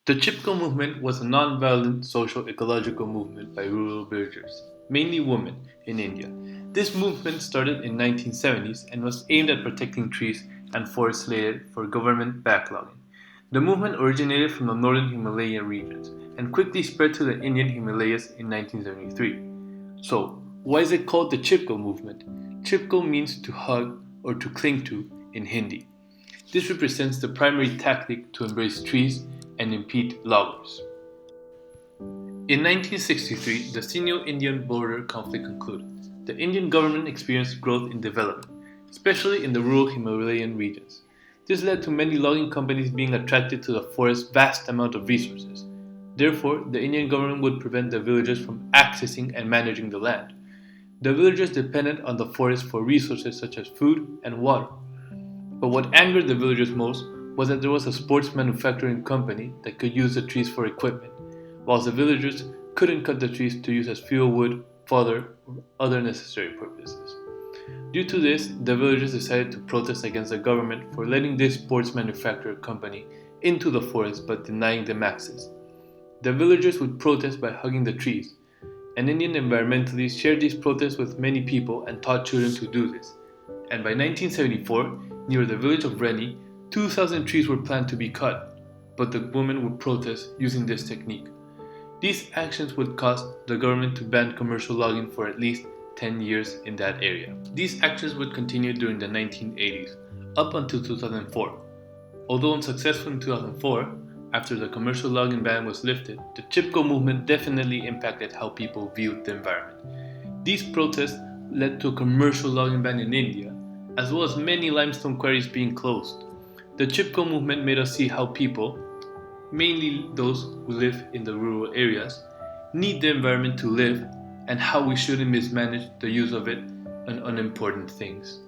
The Chipko movement was a non-violent social ecological movement by rural villagers, mainly women, in India. This movement started in 1970s and was aimed at protecting trees and forests slated for government backlogging. The movement originated from the northern Himalayan regions and quickly spread to the Indian Himalayas in 1973. So, why is it called the Chipko movement? Chipko means to hug or to cling to in Hindi. This represents the primary tactic to embrace trees and impede loggers. In 1963, the Sino-Indian border conflict concluded. The Indian government experienced growth in development, especially in the rural Himalayan regions. This led to many logging companies being attracted to the forest's vast amount of resources. Therefore, the Indian government would prevent the villagers from accessing and managing the land. The villagers depended on the forest for resources such as food and water. But what angered the villagers most was that there was a sports manufacturing company that could use the trees for equipment, whilst the villagers couldn't cut the trees to use as fuel wood, fodder, or other necessary purposes. Due to this, the villagers decided to protest against the government for letting this sports manufacturer company into the forest but denying them access. The villagers would protest by hugging the trees, and Indian environmentalists shared these protests with many people and taught children to do this. And by 1974, near the village of Reni, 2,000 trees were planned to be cut, but the women would protest using this technique. These actions would cause the government to ban commercial logging for at least 10 years in that area. These actions would continue during the 1980s, up until 2004. Although unsuccessful in 2004, after the commercial logging ban was lifted, the Chipko movement definitely impacted how people viewed the environment. These protests led to a commercial logging ban in India, as well as many limestone quarries being closed. The Chipko movement made us see how people, mainly those who live in the rural areas, need the environment to live and how we shouldn't mismanage the use of it on unimportant things.